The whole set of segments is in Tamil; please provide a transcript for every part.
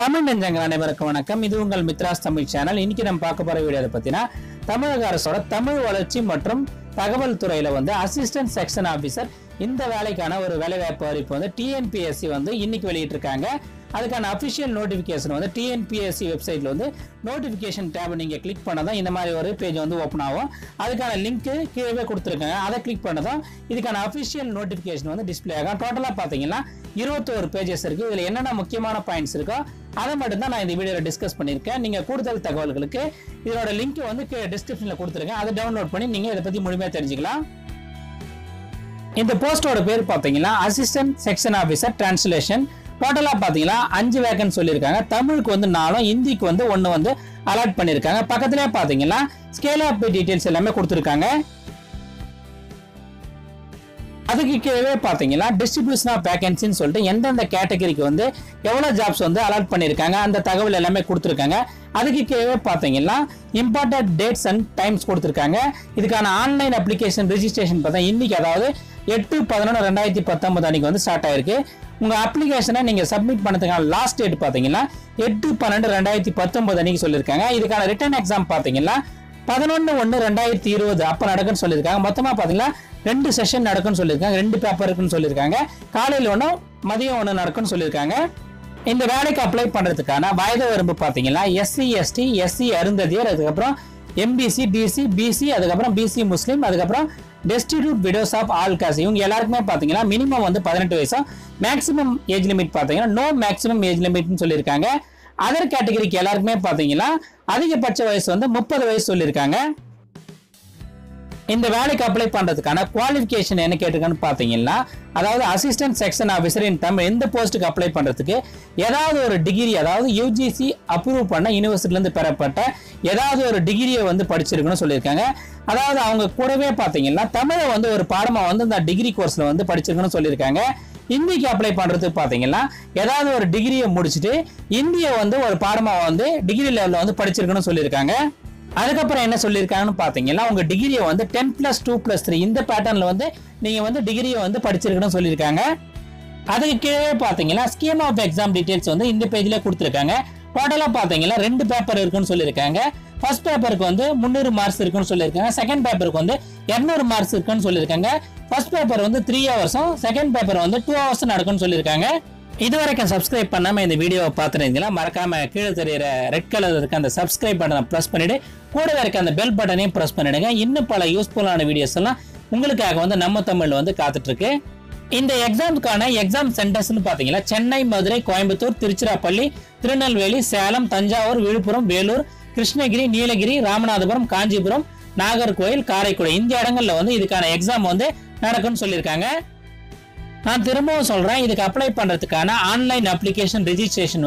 தமிழ் நெஞ்சங்கள் அனைவருக்கும் வணக்கம். இது உங்கள் மித்ராஸ் தமிழ் சேனல். இன்னைக்கு நம்ம பார்க்க போற வீடியோ பத்தினா தமிழக அரசோட தமிழ் வளர்ச்சி மற்றும் தகவல் துறையில அசிஸ்டன்ட் செக்ஷன் ஆபீசர் இந்த வேலைக்கான ஒரு வேலைவாய்ப்பு அறிவிப்பு டிஎன்பிஎஸ்சி இன்னைக்கு வெளியிட்டிருக்காங்க. அதுக்கான அஃபிஷியல் நோட்டிஃபிகேஷன் டிஎன்பிஎஸ்சி வெப்சைட்ல நோட்டிஃபிகேஷன் டேப் நீங்க கிளிக் பண்ணதான் இந்த மாதிரி ஒரு பேஜ் ஓப்பன் ஆகும். அதுக்கான லிங்க் கீழே கொடுத்துருக்காங்க. அதை கிளிக் பண்ணதும் இதுக்கான அஃபிஷியல் நோட்டிஃபிகேஷன் டிஸ்பிளே ஆகும். டோட்டலா பாத்தீங்கன்னா 21 பேஜஸ் இருக்கு. இதுல என்னென்ன முக்கியமான பாயிண்ட்ஸ் இருக்கோ அதை மட்டும் தான் நான் இந்த வீடியோல டிஸ்கஸ் பண்ணியிருக்கேன். நீங்க கூடுதல் தகவல்களுக்கு இதோட லிங்க் டிஸ்கிரிப்ஷன்ல கொடுத்துருக்கேன். அதை டவுன்லோட் பண்ணி நீங்க இதை பத்தி முழுமையா தெரிஞ்சுக்கலாம். இந்த போஸ்டோட பேர் பாத்தீங்கன்னா அசிஸ்டன்ட் செக்ஷன் ஆபீசர் டிரான்ஸ்லேஷன். டோட்டலா பாத்தீங்கன்னா 5 வேகன்ட் சொல்லியிருக்காங்க. தமிழுக்கு 4, ஹிந்திக்கு 1 அலாட் பண்ணிருக்காங்க. பக்கத்திலே பாத்தீங்கன்னா ஸ்கேல் ஆப் டீடைல்ஸ் எல்லாமே கொடுத்துருக்காங்க. அதுக்கு கீழே பாத்தீங்கன்னா டிஸ்ட்ரிபியூஷன் ஆஃப் வேகன்சின்னு சொல்லிட்டு எந்தெந்த கேட்டகரிக்கு எவ்வளவு ஜாப்ஸ் அலாட் பண்ணிருக்காங்க அந்த தகவல் எல்லாமே கொடுத்துருக்காங்க. அதுக்கு கீழே பாத்தீங்கன்னா இம்பார்ட்டன்ட் டேட்ஸ் அண்ட் டைம்ஸ் கொடுத்துருக்காங்க. இதுக்கான ஆன்லைன் அப்ளிகேஷன் ரெஜிஸ்ட்ரேஷன் பார்த்தா இன்னைக்கு அதாவது 8/11/2019 அன்னைக்கு ஸ்டார்ட் ஆயிருக்கு. உங்க அப்ளிகேஷனை நீங்க சப்மிட் பண்ணதுக்கான லாஸ்ட் டேட் பாத்தீங்கன்னா 8/12/2019 அன்னைக்கு சொல்லியிருக்காங்க. இதுக்கான ரிட்டன் எக்ஸாம் பாத்தீங்கன்னா 11/1/2020 அப்ப நடக்குன்னு சொல்லியிருக்காங்க. மொத்தமா பாத்தீங்கன்னா 2 செஷன் நடக்குன்னு சொல்லியிருக்காங்க. 2 பேப்பர் இருக்குன்னு சொல்லியிருக்காங்க. காலையில் 1 மதியம் 1 நடக்குன்னு சொல்லியிருக்காங்க. இந்த வேலைக்கு அப்ளை பண்றதுக்கான வயது வரம்பு பாத்தீங்கன்னா SC ST SC அருந்ததியர், அதுக்கப்புறம் MBC BC BC, அதுக்கப்புறம் BC முஸ்லீம், அதுக்கப்புறம் destitute widows of all caste இவங்க எல்லாருக்குமே பாத்தீங்கன்னா மினிமம் 18 வயசும் மேக்ஸிமம் ஏஜ் லிமிட் பாத்தீங்கன்னா நோ மேக்ஸிமம் ஏஜ் லிமிட்னு சொல்லியிருக்காங்க. அதர் கேட்டகரிக்கு எல்லாருக்குமே பாத்தீங்கன்னா அதிகபட்ச வயசு 30 வயசு சொல்லியிருக்காங்க. இந்த வேலைக்கு அப்ளை பண்றதுக்கான குவாலிஃபிகேஷன் என்ன கேட்டிருக்கான்னு பாத்தீங்கன்னா அதாவது அசிஸ்டன்ட் செக்ஷன் ஆபீசர் இன் தமிழ் இந்த போஸ்ட்டுக்கு அப்ளை பண்றதுக்கு ஏதாவது ஒரு டிகிரி அதாவது UGC அப்ரூவ் பண்ண யூனிவர்சிட்டில இருந்து பெறப்பட்ட ஏதாவது ஒரு டிகிரியை படிச்சிருக்கணும்னு சொல்லியிருக்காங்க. அதாவது அவங்க கூடவே பாத்தீங்கன்னா தமிழை ஒரு பாடமா இந்த டிகிரி கோர்ஸ்ல படிச்சிருக்கணும்னு சொல்லியிருக்காங்க. ஹிந்திக்கு அப்ளை பண்றதுக்கு பாத்தீங்கன்னா ஏதாவது ஒரு டிகிரியை முடிச்சுட்டு இந்திய ஒரு பாடமா டிகிரி லெவல்ல படிச்சிருக்கணும்னு சொல்லியிருக்காங்க. அதுக்கப்புறம் என்ன சொல்லியிருக்காங்கன்னு பாத்தீங்கன்னா உங்க டிகிரியை 10+2+3 இந்த பேட்டர்ன்ல நீங்க டிகிரியை படிச்சிருக்கணும்னு சொல்லியிருக்காங்க. அதுக்கு கீழே பாத்தீங்கன்னா ஸ்கீம் ஆஃப் எக்ஸாம் டீடைல்ஸ் இந்த பேஜ்ல கொடுத்துருக்காங்க. டோட்டலா பாத்தீங்கன்னா 2 பேப்பர் இருக்குன்னு சொல்லியிருக்காங்க. ஃபர்ஸ்ட் பேப்பருக்கு 300 மார்க்ஸ் இருக்குன்னு சொல்லியிருக்காங்க. செகண்ட் பேப்பருக்கு 200 மார்க்ஸ் இருக்குன்னு சொல்லியிருக்காங்க. ஃபர்ஸ்ட் பேப்பர் 3 ஹவர்ஸும் செகண்ட் பேப்பர் 2 ஹவர்ஸ் நடக்கும்னு சொல்லியிருக்காங்க. இதுவரைக்கும் சப்ஸ்கிரைப் பண்ணாம இந்த வீடியோவை பார்த்துருந்தீங்கன்னா மறக்காம கீழே தெரியுற ரெட் கலர் இருக்க அந்த சப்ஸ்கிரைப் பட்டனை பிரஸ் பண்ணிட்டு கூடவே இருக்க அந்த பெல் பட்டனையும் பிரஸ் பண்ணிடுங்க. இன்னும் பல யூஸ்ஃபுல்லான வீடியோஸ் எல்லாம் உங்களுக்காக நம்ம தமிழ்ல காத்துட்டு இருக்கு. இந்த எக்ஸாமுக்கான எக்ஸாம் சென்டர்ஸ்னு பாத்தீங்கன்னா சென்னை, மதுரை, கோயம்புத்தூர், திருச்சிராப்பள்ளி, திருநெல்வேலி, சேலம், தஞ்சாவூர், விழுப்புரம், வேலூர், கிருஷ்ணகிரி, நீலகிரி, ராமநாதபுரம், காஞ்சிபுரம், நாகர்கோவில், காரைக்குடி இந்த இடங்கள்ல இதுக்கான எக்ஸாம் நடக்கும்னு சொல்லியிருக்காங்க. நான் திரும்பவும் சொல்றேன், இதுக்கு அப்ளை பண்றதுக்கான ஆன்லைன் அப்ளிகேஷன் ரெஜிஸ்ட்ரேஷன்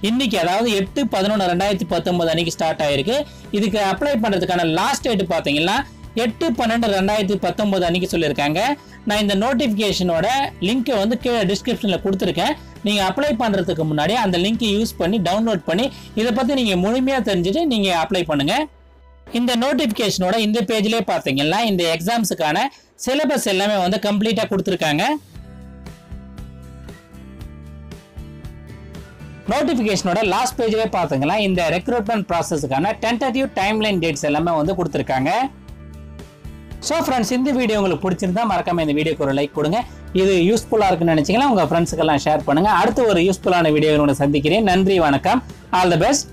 இன்னைக்கு அதாவது 8/11/2019 அன்னைக்கு ஸ்டார்ட் ஆயிருக்கு. இதுக்கு அப்ளை பண்றதுக்கான லாஸ்ட் டேட் பாத்தீங்கன்னா 8/12/2019 அன்னைக்கு சொல்லியிருக்காங்க. நான் இந்த நோட்டிபிகேஷனோட லிங்க் கீழே டிஸ்கிரிப்ஷன்ல கொடுத்துருக்கேன். நீங்க அப்ளை பண்றதுக்கு முன்னாடி அந்த லிங்க் யூஸ் பண்ணி டவுன்லோட் பண்ணி இதை பத்தி நீங்க முழுமையா தெரிஞ்சுட்டு நீங்க அப்ளை பண்ணுங்க. இந்த நோட்டிபிகேஷனோட இந்த பேஜ்லயே பாத்தீங்கன்னா இந்த எக்ஸாம்ஸுக்கான சிலபஸ் எல்லாமே கம்ப்ளீட்டா கொடுத்துருக்காங்க. நோட்டிபிகேஷனோட லாஸ்ட் பேஜ்லயே பாத்தீங்கன்னா இந்த ரெக்ரூட்மெண்ட் ப்ராசஸ்க்கான டென்டேட்டிவ் டைம்லைன் டேட்ஸ் எல்லாமே கொடுத்துருக்காங்க. ஸோ ஃப்ரெண்ட்ஸ், இந்த வீடியோ உங்களுக்கு பிடிச்சிருந்தா மறக்காம இந்த வீடியோக்கு ஒரு லைக் கொடுங்க. இது யூஸ்ஃபுல்லா இருக்குன்னு நினைச்சீங்கன்னா உங்க ஃப்ரெண்ட்ஸுக்கெல்லாம் ஷேர் பண்ணுங்க. அடுத்து ஒரு யூஸ்ஃபுல்லான வீடியோவோட சந்திக்கிறேன். நன்றி, வணக்கம், ஆல் தி பெஸ்ட்.